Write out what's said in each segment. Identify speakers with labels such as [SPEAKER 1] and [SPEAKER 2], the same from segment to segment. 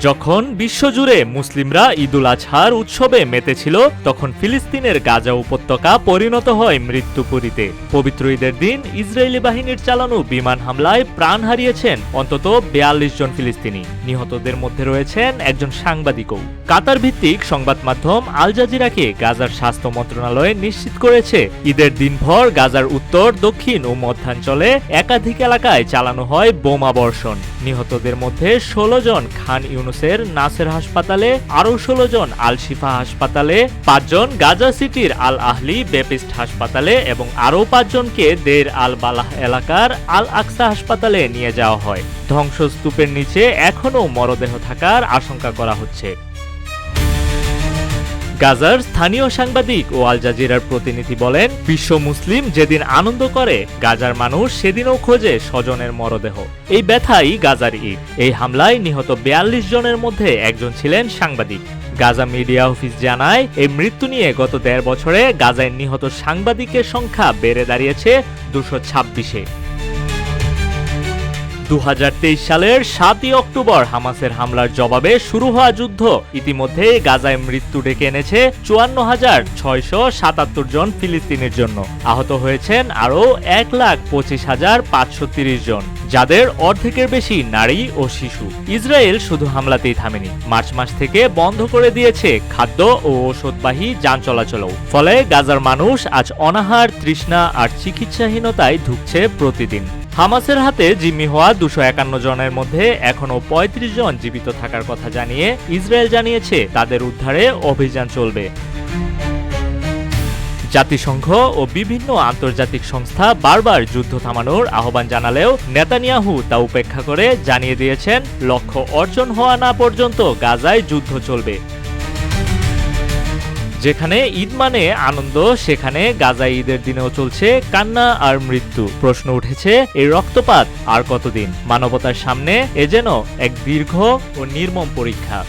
[SPEAKER 1] যখন বিশ্বজুড়ে মুসলিমরা ঈদুল আজহার উৎসবে মেতেছিল, তখন ফিলিস্তিনের গাজা উপত্যকা পরিণত হয় মৃত্যুপুরীতে। পবিত্র ঈদের দিন ইসরায়েলি বাহিনীর চালানো বিমান হামলায় প্রাণ হারিয়েছেন অন্তত ৪২ জন ফিলিস্তিনি। নিহতদের মধ্যে রয়েছেন একজন সাংবাদিকও। কাতার ভিত্তিক সংবাদ মাধ্যম আল জাজিরাকে গাজার স্বাস্থ্য মন্ত্রণালয় নিশ্চিত করেছে, ঈদের দিনভর গাজার উত্তর, দক্ষিণ ও মধ্যাঞ্চলে একাধিক এলাকায় চালানো হয় বোমা বর্ষণ। নিহতদের মধ্যে ১৬ জন খান ইউনুসের নাসের হাসপাতালে, আরও ১৬ জন আল শিফা হাসপাতালে, ৫ জন গাজা সিটির আল আহলি বেপিস্ট হাসপাতালে এবং আরও ৫ জনকে দের আল বালাহ এলাকার আল আকসা হাসপাতালে নিয়ে যাওয়া হয়। ধ্বংসস্তূপের নিচে এখনও মরদেহ থাকার আশঙ্কা করা হচ্ছে। গাজার স্থানীয় সাংবাদিক ও আল জাজিরার প্রতিনিধি বলেন, বিশ্ব মুসলিম যেদিন আনন্দ করে, গাজার মানুষ সেদিনও খোঁজে স্বজনের মরদেহ। এই ব্যথাই গাজার ঈদ। এই হামলায় নিহত ৪২ জনের মধ্যে একজন ছিলেন সাংবাদিক। গাজা মিডিয়া অফিস জানায়, এই মৃত্যু নিয়ে গত ১.৫ বছরে গাজায় নিহত সাংবাদিকের সংখ্যা বেড়ে দাঁড়িয়েছে ২২৬-এ। ২০২৩ সালের ৭ই অক্টোবর হামাসের হামলার জবাবে শুরু হওয়া যুদ্ধ ইতিমধ্যে গাজায় মৃত্যু ডেকে এনেছে ৫৪,৬৭৭ জন ফিলিস্তিনির জন্য। আহত হয়েছেন আরও ১,২৫,৫৩০ জন, যাদের অর্ধেকের বেশি নারী ও শিশু। ইসরায়েল শুধু হামলাতেই থামেনি, মার্চ মাস থেকে বন্ধ করে দিয়েছে খাদ্য ও ঔষধবাহী যান চলাচলও। ফলে গাজার মানুষ আজ অনাহার, তৃষ্ণা আর চিকিৎসাহীনতায় ভুগছে প্রতিদিন। হামাসের হাতে জিম্মি হওয়া ২৫১ জনের মধ্যে এখনও ৩৫ জন জীবিত থাকার কথা জানিয়ে ইসরায়েল জানিয়েছে, তাদের উদ্ধারে অভিযান চলবে। জাতিসংঘ ও বিভিন্ন আন্তর্জাতিক সংস্থা বারবার যুদ্ধ থামানোর আহ্বান জানালেও নেতানিয়াহু তা উপেক্ষা করে জানিয়ে দিয়েছেন, লক্ষ্য অর্জন হওয়া না পর্যন্ত গাজায় যুদ্ধ চলবে। যেখানে ঈদ মানে আনন্দ, সেখানে গাজায় ঈদের দিনেও চলছে কান্না আর মৃত্যু। প্রশ্ন উঠেছে, এই রক্তপাত আর কতদিন? মানবতার সামনে এ যেন এক দীর্ঘ ও নির্মম পরীক্ষা।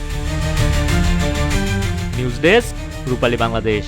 [SPEAKER 1] নিউজ ডেস্ক, রূপালী বাংলাদেশ।